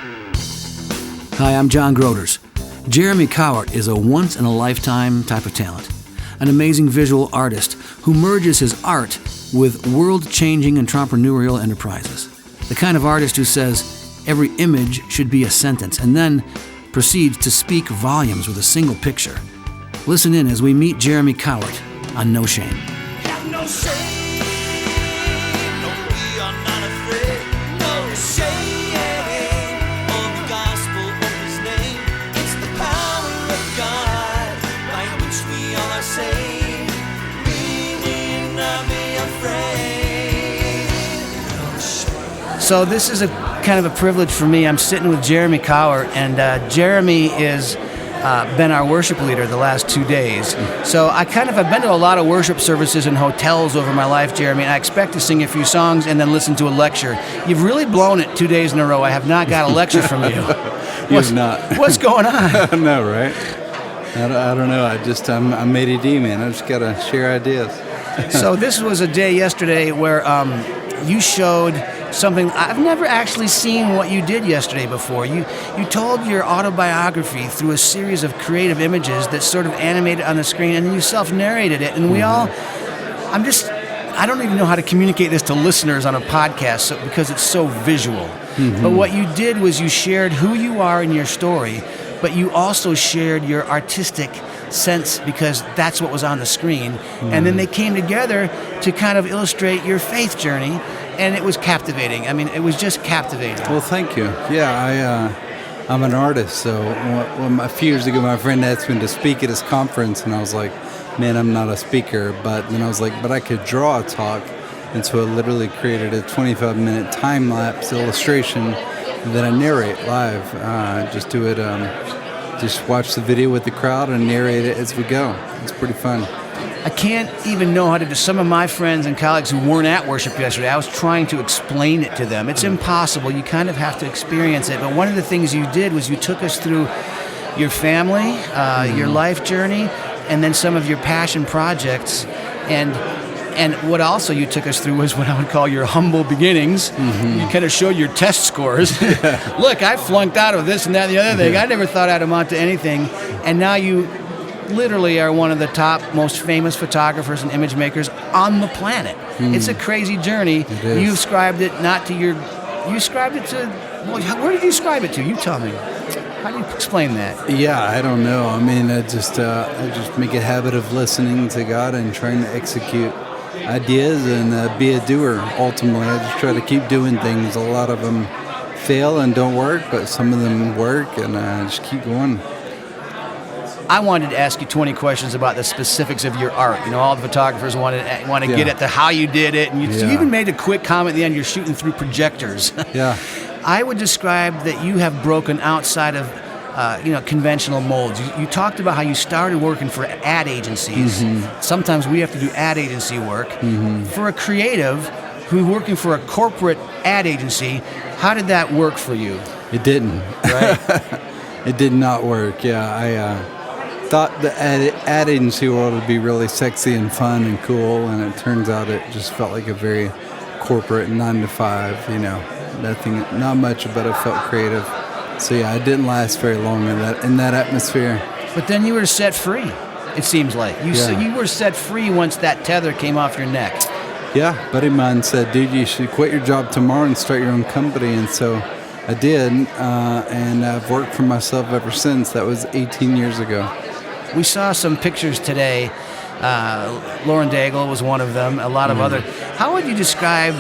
Hi, I'm John Groders. Jeremy Cowart is a once-in-a-lifetime type of talent, an amazing visual artist who merges his art with world-changing entrepreneurial enterprises. The kind of artist who says every image should be a sentence and then proceeds to speak volumes with a single picture. Listen in as we meet Jeremy Cowart on No Shame. Have no shame, no, we are not afraid, no shame of the gospel of his name. It's the power of God by which we all are saved. We need not be afraid. No shame. So this is a kind of a privilege for me. I'm sitting with Jeremy Cowart, and Jeremy is been our worship leader the last 2 days. So I've been to a lot of worship services in hotels over my life, Jeremy, and I expect to sing a few songs and then listen to a lecture. You've really blown it 2 days in a row. I have not got a lecture from you. You've not. What's going on? No, right? I don't know. I'm ADD, man. I just got to share ideas. So this was a day yesterday where you showed something. I've never actually seen what you did yesterday before. You told your autobiography through a series of creative images that sort of animated on the screen, and then you self-narrated it. And I don't even know how to communicate this to listeners on a podcast because it's so visual. But what you did was you shared who you are in your story, but you also shared your artistic sense because that's what was on the screen. And then they came together to kind of illustrate your faith journey, and it was captivating. I mean, it was just captivating. Well, thank you. Yeah, I'm an artist, so a few years ago my friend asked me to speak at his conference, and I was like, man, I'm not a speaker. But then I was like, but I could draw a talk. And so I literally created a 25-minute time-lapse illustration that I narrate live. Just do it, just watch the video with the crowd and narrate it as we go. It's pretty fun. I can't even know how to do. Some of my friends and colleagues who weren't at worship yesterday, I was trying to explain it to them. It's impossible. You kind of have to experience it. But one of the things you did was you took us through your family, your life journey, and then some of your passion projects. And what also you took us through was what I would call your humble beginnings. You kind of showed your test scores. Look, I flunked out of this and that and the other thing. I never thought I'd amount to anything. And now you literally are one of the top, most famous photographers and image makers on the planet. It's a crazy journey. You ascribed it not to your... You ascribed it to... Well, where did you ascribe it to? You tell me. How do you explain that? Yeah, I don't know. I mean, I just make a habit of listening to God and trying to execute ideas and be a doer. Ultimately, I just try to keep doing things. A lot of them fail and don't work, but some of them work, and I just keep going. I wanted to ask you 20 questions about the specifics of your art. You know, all the photographers want to get at the how you did it, and you even made a quick comment at the end. You're shooting through projectors. Yeah. I would describe that you have broken outside of conventional molds. You talked about how you started working for ad agencies. Sometimes we have to do ad agency work. For a creative who's working for a corporate ad agency, how did that work for you? It didn't. Right? It did not work. Yeah, I thought the ad agency world would be really sexy and fun and cool, and it turns out it just felt like a very corporate 9-to-5, nothing, not much, but it felt creative. So yeah, it didn't last very long in that atmosphere. But then you were set free, it seems like. You were set free once that tether came off your neck. Yeah, a buddy of mine said, dude, you should quit your job tomorrow and start your own company. And so I did, and I've worked for myself ever since. That was 18 years ago. We saw some pictures today. Lauren Daigle was one of them, a lot of other. How would you describe,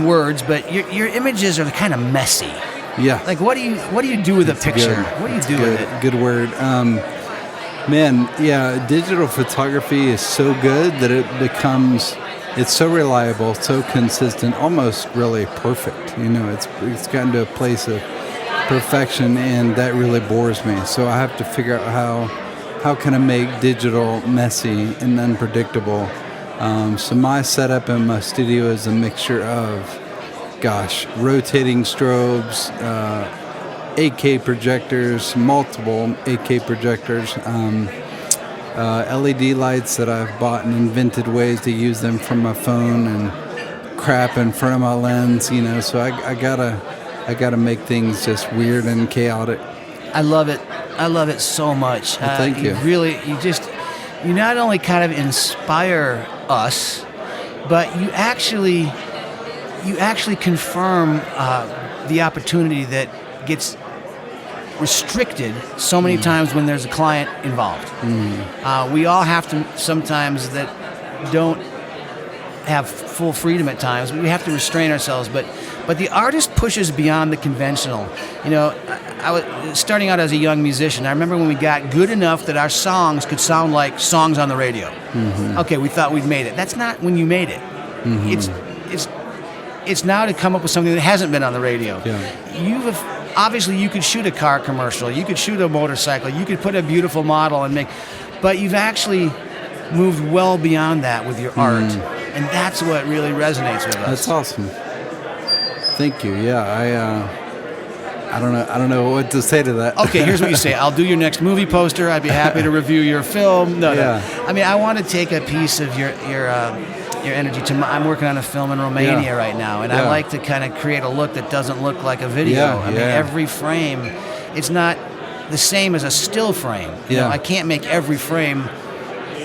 words, but your images are kind of messy. Yeah. Like, what do you do with a picture? What do you do with it? Good word. Digital photography is so good that it's so reliable, so consistent, almost really perfect. It's gotten to a place of perfection, and that really bores me. So I have to figure out how can I make digital messy and unpredictable. So my setup in my studio is a mixture of rotating strobes, 8K projectors, multiple 8K projectors, LED lights that I've bought and invented ways to use them from my phone, and crap in front of my lens, so I gotta I got to make things just weird and chaotic. I love it. I love it so much. Well, thank you. You not only kind of inspire us, but you actually confirm the opportunity that gets restricted so many times when there's a client involved. We all have to sometimes that don't have full freedom at times. We have to restrain ourselves, but the artist pushes beyond the conventional. You know, I was starting out as a young musician. I remember when we got good enough that our songs could sound like songs on the radio. Okay, we thought we'd made it. That's not when you made it. It's now to come up with something that hasn't been on the radio. Obviously, you could shoot a car commercial, you could shoot a motorcycle, you could put a beautiful model and but you've actually moved well beyond that with your art, and that's what really resonates with us. That's awesome. Thank you. Yeah, I don't know what to say to that. Okay, here's what you say. I'll do your next movie poster. I'd be happy to review your film. No. I mean, I want to take a piece of your energy I'm working on a film in Romania right now, and I like to kind of create a look that doesn't look like a video. I mean, every frame, it's not the same as a still frame. You know, I can't make every frame,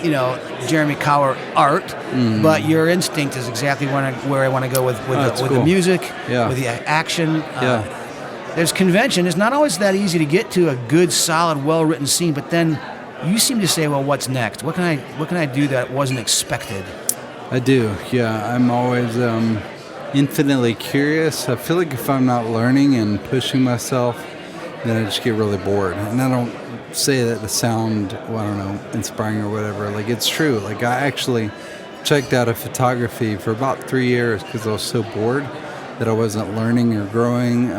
Jeremy Cowart art, but your instinct is exactly where I want to go with the music, with the action. There's convention. It's not always that easy to get to a good, solid, well-written scene, but then you seem to say, well, what's next? What can I do that wasn't expected? I do, yeah. I'm always infinitely curious. I feel like if I'm not learning and pushing myself, then I just get really bored. And I don't say that to sound, inspiring or whatever. Like, it's true. Like, I actually checked out of photography for about 3 years because I was so bored that I wasn't learning or growing.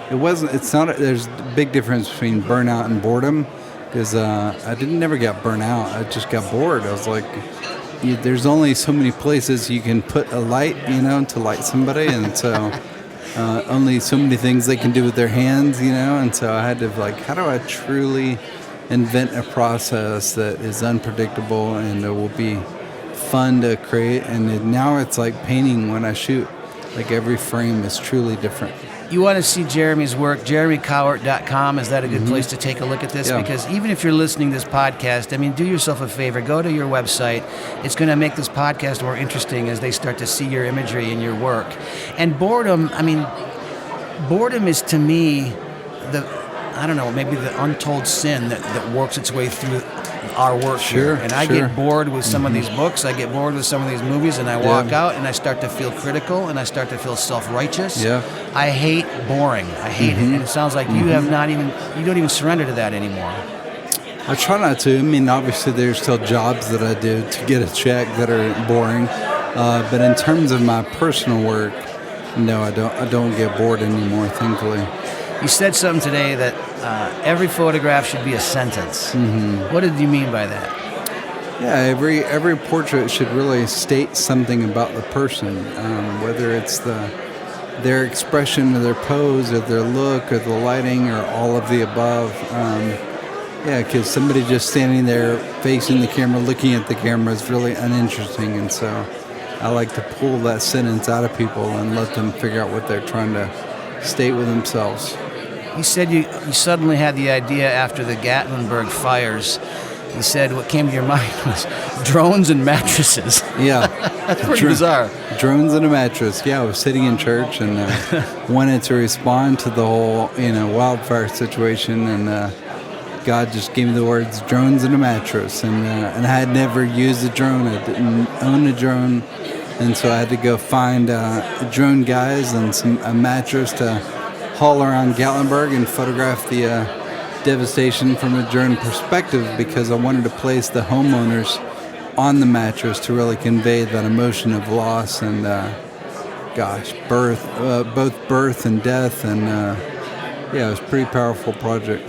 There's a big difference between burnout and boredom, because I never get burnt out. I just got bored. I was like, there's only so many places you can put a light, to light somebody, and so only so many things they can do with their hands, and so I had to how do I truly invent a process that is unpredictable and it will be fun to create? And now it's like painting when I shoot. Like, every frame is truly different. You want to see Jeremy's work, jeremycowart.com. Is that a good place to take a look at this? Because even if you're listening to this podcast, I mean, do yourself a favor. Go to your website. It's going to make this podcast more interesting as they start to see your imagery and your work. And boredom is, to me, maybe the untold sin that works its way through our work here. And I get bored with some of these books, I get bored with some of these movies, and I walk out and I start to feel critical and I start to feel self-righteous. I hate boring. I hate it. And it sounds like you don't even surrender to that anymore. I try not to. I mean, obviously there's still jobs that I do to get a check that are boring. But in terms of my personal work, no, I don't get bored anymore, thankfully. You said something today that every photograph should be a sentence. What did you mean by that? Yeah, every portrait should really state something about the person, whether it's their expression or their pose or their look or the lighting or all of the above. Because somebody just standing there facing the camera, looking at the camera is really uninteresting, and so I like to pull that sentence out of people and let them figure out what they're trying to state with themselves. You said you suddenly had the idea after the Gatlinburg fires. You said what came to your mind was drones and mattresses. Yeah. That's pretty bizarre. Drones and a mattress. Yeah, I was sitting in church and wanted to respond to the whole, wildfire situation, and God just gave me the words drones and a mattress. And I had never used a drone. I didn't own a drone. And so I had to go find drone guys and a mattress to haul around Gatlinburg and photograph the devastation from a drone perspective, because I wanted to place the homeowners on the mattress to really convey that emotion of loss and, both birth and death. And it was a pretty powerful project.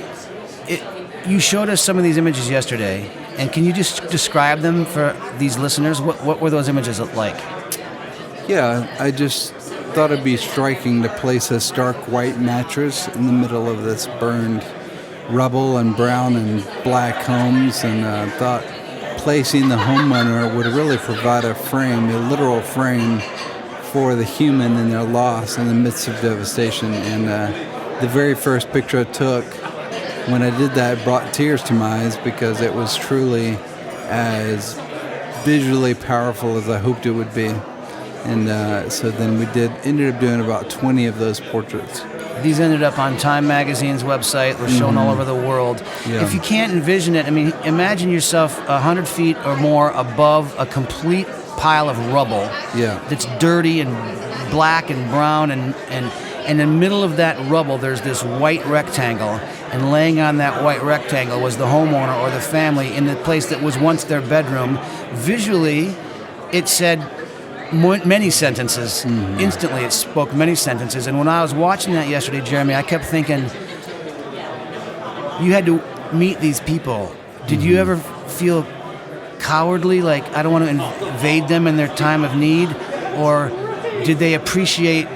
You showed us some of these images yesterday, and can you just describe them for these listeners? What were those images like? Yeah, I just thought it'd be striking to place a stark white mattress in the middle of this burned rubble and brown and black homes, and thought placing the homeowner would really provide a frame, a literal frame for the human and their loss in the midst of devastation. And the very first picture I took, when I did that, brought tears to my eyes because it was truly as visually powerful as I hoped it would be. And so then we ended up doing about 20 of those portraits. These ended up on Time Magazine's website. Were shown all over the world. Yeah. If you can't envision it, I mean, imagine yourself 100 feet or more above a complete pile of rubble. Yeah. That's dirty and black and brown, and in the middle of that rubble, there's this white rectangle, and laying on that white rectangle was the homeowner or the family in the place that was once their bedroom. Visually, it said many sentences. Instantly, it spoke many sentences. And when I was watching that yesterday, Jeremy, I kept thinking, you had to meet these people. Did you ever feel cowardly, like I don't want to invade them in their time of need? Or did they appreciate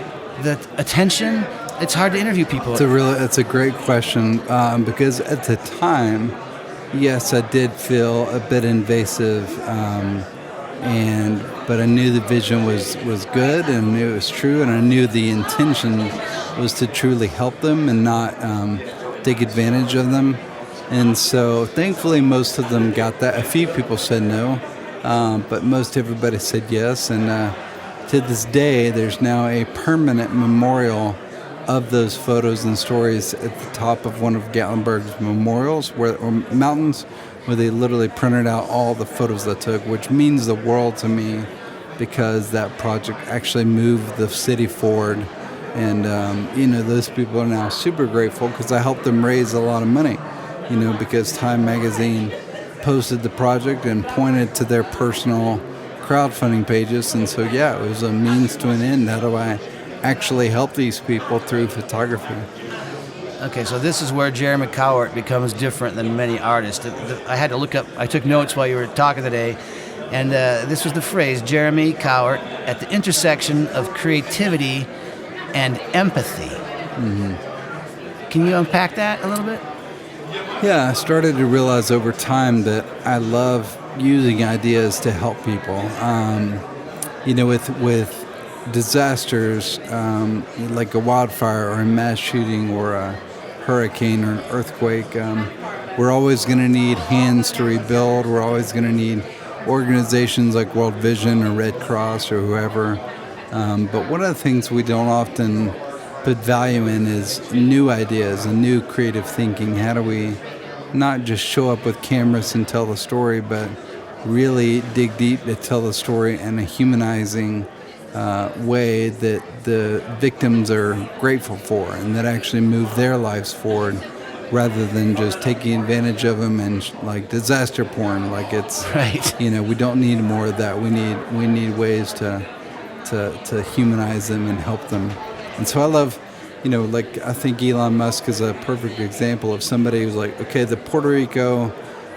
the attention? It's hard to interview people. It's a great question because at the time, yes, I did feel a bit invasive, but I knew the vision was good, and I knew it was true, and I knew the intention was to truly help them and not take advantage of them. And so thankfully most of them got that. A few people said no, but most everybody said yes. And to this day, there's now a permanent memorial of those photos and stories at the top of one of Gatlinburg's memorials or mountains, where they literally printed out all the photos I took, which means the world to me because that project actually moved the city forward. And, those people are now super grateful because I helped them raise a lot of money, because Time Magazine posted the project and pointed to their personal crowdfunding pages. And so, it was a means to an end. How do I actually help these people through photography? Okay, so this is where Jeremy Cowart becomes different than many artists. I had to look up, I took notes while you were talking today, and this was the phrase, Jeremy Cowart, at the intersection of creativity and empathy. Can you unpack that a little bit? Yeah, I started to realize over time that I love using ideas to help people. With disasters like a wildfire or a mass shooting or a hurricane or an earthquake, we're always going to need hands to rebuild. We're always going to need organizations like World Vision or Red Cross or whoever. But one of the things we don't often put value in is new ideas and new creative thinking. How do we not just show up with cameras and tell the story, but really dig deep to tell the story in a humanizing way that the victims are grateful for and that actually move their lives forward, rather than just taking advantage of them and like disaster porn. Like it's right. We don't need more of that. We need ways to humanize them and help them. And so I love, I think Elon Musk is a perfect example of somebody who's like, okay, the Puerto Rico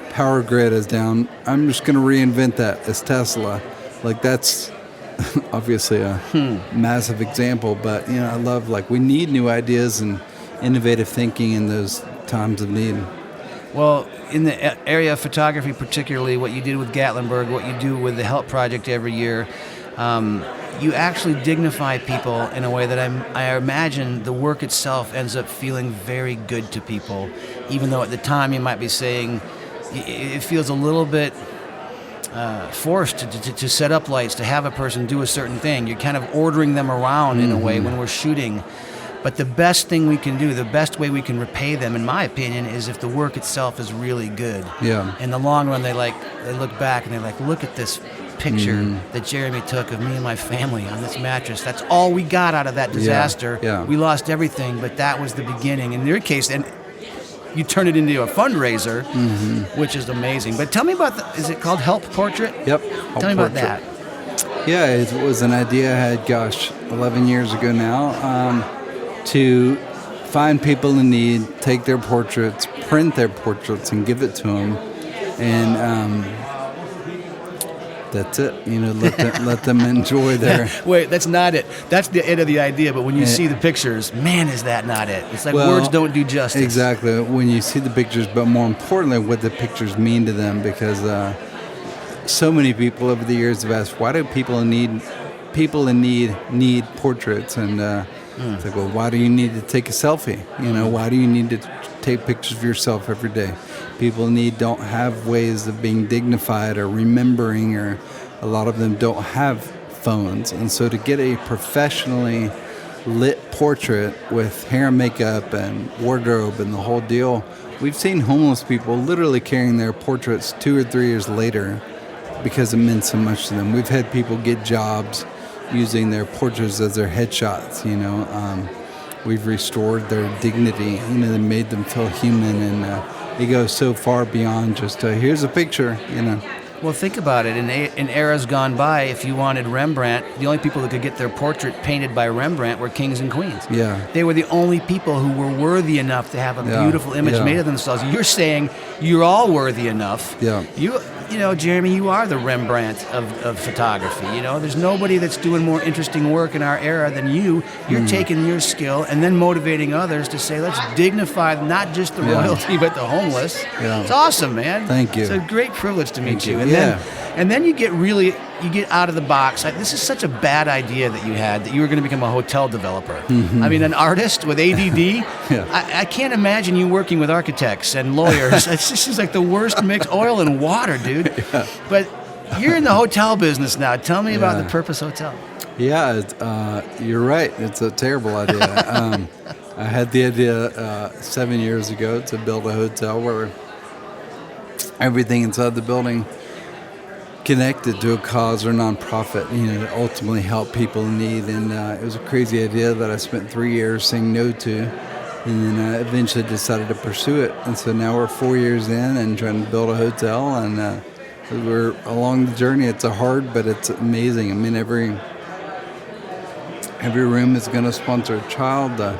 power grid is down. I'm just going to reinvent that as Tesla. Like that's obviously a massive example, but I love we need new ideas and innovative thinking in those times of need. Well, in the area of photography, particularly what you did with Gatlinburg, what you do with the Help Project every year, you actually dignify people in a way that I imagine the work itself ends up feeling very good to people, even though at the time you might be saying it feels a little bit forced to set up lights, to have a person do a certain thing. You're kind of ordering them around in a way when we're shooting. But the best thing we can do, the best way we can repay them, in my opinion, is if the work itself is really good. Yeah. In the long run, they look back and they're like, look at this picture that Jeremy took of me and my family on this mattress. That's all we got out of that disaster. Yeah. We lost everything, but that was the beginning. In their case, and you turn it into a fundraiser, which is amazing. But tell me about is it called Help Portrait? Yep. Tell me about that. Yeah, it was an idea I had, 11 years ago now, to find people in need, take their portraits, print their portraits, and give it to them. And that's it. Let them enjoy their... Wait, that's not it. That's the end of the idea, but when you see the pictures, man, is that not it? It's like words don't do justice. Exactly. When you see the pictures, but more importantly, what the pictures mean to them, because so many people over the years have asked, why do people need people in need portraits, and it's like, well, why do you need to take a selfie? Why do you need to take pictures of yourself every day? People don't have ways of being dignified or remembering, or a lot of them don't have phones, and so to get a professionally lit portrait with hair and makeup and wardrobe and the whole deal. We've seen homeless people literally carrying their portraits 2 or 3 years later because it meant so much to them. We've had people get jobs using their portraits as their headshots, We've restored their dignity, they made them feel human, and it goes so far beyond just, here's a picture, Well, think about it. In eras gone by, if you wanted Rembrandt, the only people that could get their portrait painted by Rembrandt were kings and queens. Yeah. They were the only people who were worthy enough to have a beautiful image made of themselves. You're saying you're all worthy enough. Yeah. Jeremy, you are the Rembrandt of photography. There's nobody that's doing more interesting work in our era than you. You're taking your skill and then motivating others to say, let's dignify not just the royalty, but the homeless. Yeah. It's awesome, man. Thank you. It's a great privilege to meet you. And then you get out of the box. This is such a bad idea that you had, that you were going to become a hotel developer. Mm-hmm. I mean, an artist with ADD. I can't imagine you working with architects and lawyers. This is like the worst mix, oil and water, dude. Yeah. But you're in the hotel business now. Tell me about the Purpose Hotel. Yeah, you're right. It's a terrible idea. I had the idea 7 years ago to build a hotel where everything inside the building connected to a cause or nonprofit, to ultimately help people in need. And it was a crazy idea that I spent 3 years saying no to, and then I eventually decided to pursue it. And so now we're 4 years in and trying to build a hotel, and we're along the journey. It's hard, but it's amazing. I mean, every room is going to sponsor a child. The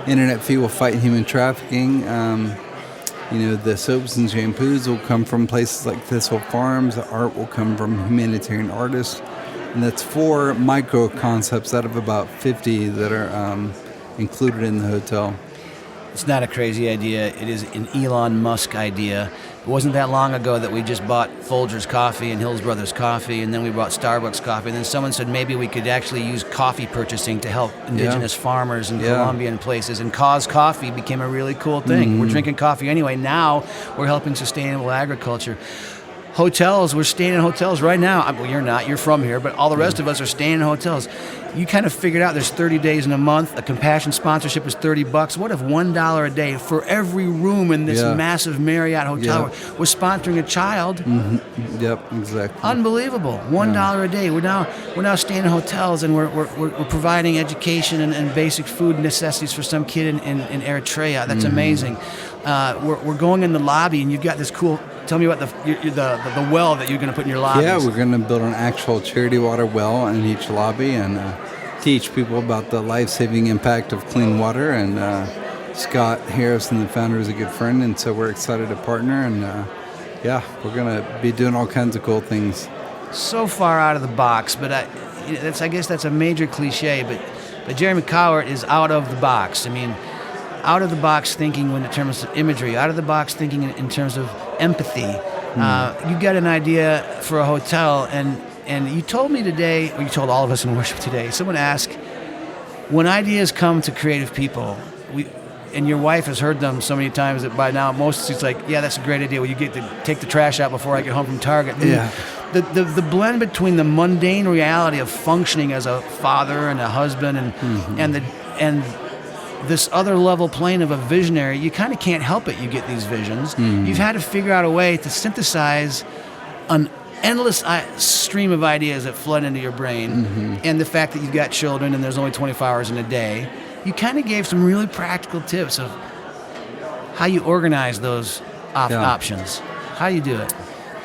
internet fee will fight human trafficking. The soaps and shampoos will come from places like Thistle Farms. The art will come from humanitarian artists. And that's 4 micro concepts out of about 50 that are included in the hotel. It's not a crazy idea. It is an Elon Musk idea. It wasn't that long ago that we just bought Folgers Coffee and Hills Brothers Coffee, and then we bought Starbucks Coffee, and then someone said maybe we could actually use coffee purchasing to help indigenous farmers in Colombia and places, and Cause Coffee became a really cool thing. Mm-hmm. We're drinking coffee anyway. Now we're helping sustainable agriculture. Hotels, we're staying in hotels right now. Well, you're not, you're from here, but all the rest of us are staying in hotels. You kind of figured out there's 30 days in a month. A compassion sponsorship is $30. What if $1 a day for every room in this massive Marriott hotel was sponsoring a child? Mm-hmm. Yep, exactly. Unbelievable. $1 a day. We're now staying in hotels, and we're providing education and basic food necessities for some kid in Eritrea. That's amazing. We're going in the lobby, and you've got this cool. Tell me about the well that you're going to put in your lobby. Yeah, we're going to build an actual charity water well in each lobby and teach people about the life-saving impact of clean water. And Scott Harrison, the founder, is a good friend, and so we're excited to partner. And we're going to be doing all kinds of cool things. So far out of the box, but I guess that's a major cliche. But Jeremy Cowart is out of the box. I mean, out of the box thinking in terms of imagery, out of the box thinking in terms of empathy. You got an idea for a hotel, and you told me today, or you told all of us in worship today, someone asked, when ideas come to creative people, and your wife has heard them so many times that by now most it's like, yeah, that's a great idea. Well, you get to take the trash out before I get home from Target. Yeah. The blend between the mundane reality of functioning as a father and a husband and this other level plane of a visionary, you kind of can't help it. You get these visions. You've had to figure out a way to synthesize an endless stream of ideas that flood into your brain, and the fact that you've got children and there's only 24 hours in a day. You kind of gave some really practical tips of how you organize those options. How do you do it?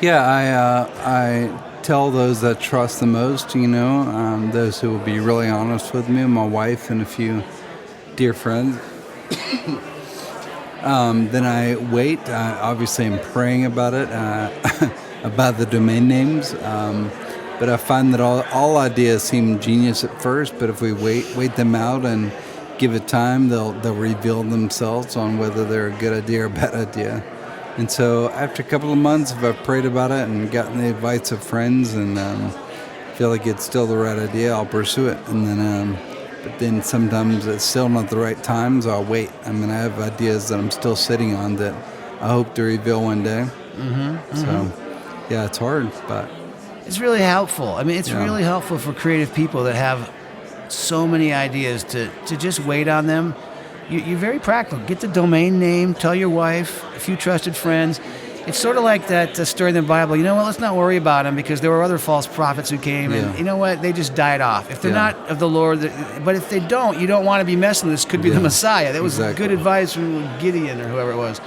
Yeah, I tell those that trust the most, those who will be really honest with me, my wife and a few dear friends. Then I wait. Obviously, I'm praying about it, about the domain names. But I find that all ideas seem genius at first, but if we wait them out and give it time, they'll reveal themselves on whether they're a good idea or a bad idea. And so after a couple of months, if I've prayed about it and gotten the advice of friends and feel like it's still the right idea, I'll pursue it. And then, but then sometimes it's still not the right time, so I'll wait. I mean, I have ideas that I'm still sitting on that I hope to reveal one day. So, yeah, it's hard, but It's really helpful. I mean, it's really helpful for creative people that have so many ideas to just wait on them. You're very practical. Get the domain name, tell your wife, a few trusted friends. It's sort of like that story in the Bible. You know what? Let's not worry about them because there were other false prophets who came, and you know what? They just died off. If they're not of the Lord, but if they don't, you don't want to be messing with this. Could be the Messiah. That was good advice from Gideon or whoever it was.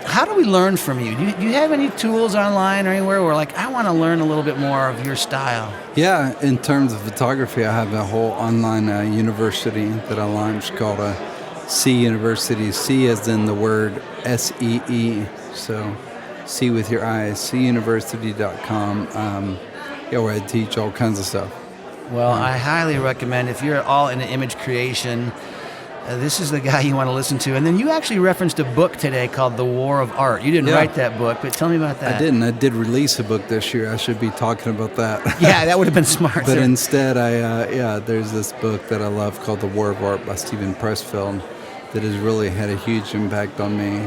How do we learn from you? Do you have any tools online or anywhere where, like, I want to learn a little bit more of your style? Yeah, in terms of photography, I have a whole online university that I launched called C University. C as in the word SEE, so see with your eyes, cuniversity.com, where I teach all kinds of stuff. Well, I highly recommend, if you're all into image creation, this is the guy you want to listen to. And then you actually referenced a book today called The War of Art. You didn't write that book, but tell me about that. I didn't. I did release a book this year. I should be talking about that. Yeah, that would have been smart. But instead, there's this book that I love called The War of Art by Steven Pressfield that has really had a huge impact on me.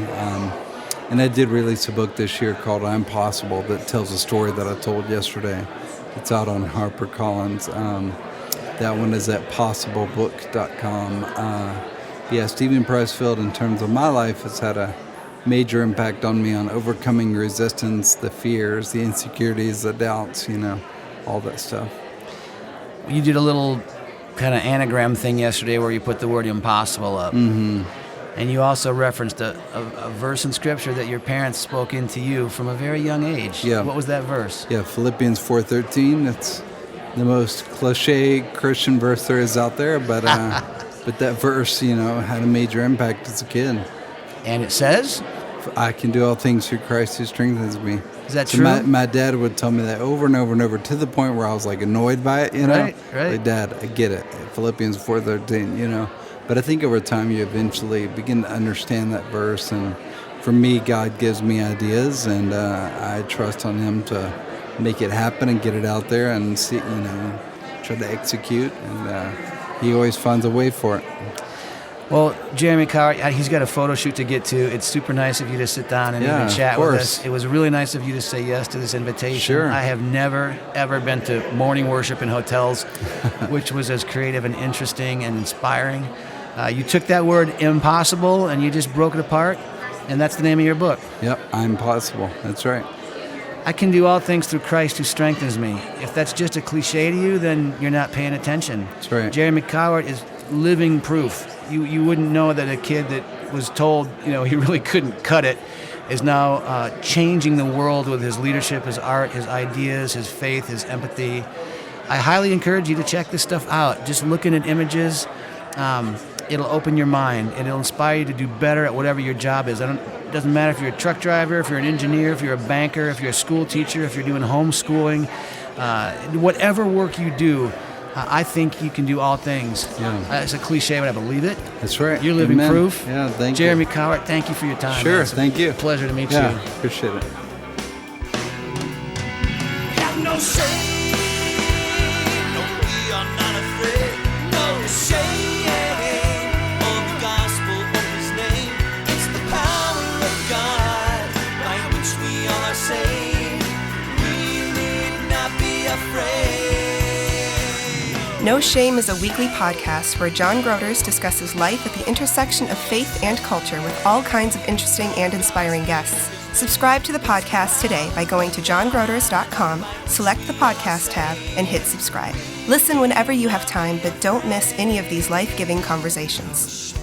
And I did release a book this year called I'm Possible that tells a story that I told yesterday. It's out on HarperCollins. That one is at possiblebook.com. Steven Pressfield, in terms of my life, has had a major impact on me on overcoming resistance, the fears, the insecurities, the doubts, all that stuff. You did a little kind of anagram thing yesterday where you put the word impossible up. Mm-hmm. And you also referenced a verse in Scripture that your parents spoke into you from a very young age. Yeah. What was that verse? Yeah, Philippians 4:13. It's the most cliche Christian verse there is out there, but but that verse, had a major impact as a kid. And it says? I can do all things through Christ who strengthens me. Is that true? My dad would tell me that over and over and over to the point where I was like annoyed by it, Right. Like, Dad, I get it. Philippians 4:13, But I think over time you eventually begin to understand that verse. And for me, God gives me ideas, and I trust on Him to make it happen and get it out there and see, try to execute. And He always finds a way for it. Well, Jeremy Cowart, he's got a photo shoot to get to. It's super nice of you to sit down and even chat with us. It was really nice of you to say yes to this invitation. Sure. I have never, ever been to morning worship in hotels, which was as creative and interesting and inspiring. You took that word impossible and you just broke it apart, and that's the name of your book. Yep, I'm possible. That's right. I can do all things through Christ who strengthens me. If that's just a cliche to you, then you're not paying attention. That's right. Jeremy Cowart is living proof. You wouldn't know that a kid that was told, he really couldn't cut it is now changing the world with his leadership, his art, his ideas, his faith, his empathy. I highly encourage you to check this stuff out. Just looking at images, it'll open your mind, and it'll inspire you to do better at whatever your job is. It doesn't matter if you're a truck driver, if you're an engineer, if you're a banker, if you're a school teacher, if you're doing homeschooling, whatever work you do, I think you can do all things. Yeah. It's a cliche, but I believe it. That's right. You're living Amen. proof. Yeah, thank Jeremy you. Cowart, thank you for your time. Sure, man. It's a thank you. Pleasure to meet Yeah, you. appreciate it. Have no shame, no, we are not afraid. No shame of the gospel of His name. It's the power of God by which we all are saved. We need not be afraid. No Shame is a weekly podcast where John Groders discusses life at the intersection of faith and culture with all kinds of interesting and inspiring guests. Subscribe to the podcast today by going to johngroders.com, select the podcast tab, and hit subscribe. Listen whenever you have time, but don't miss any of these life-giving conversations.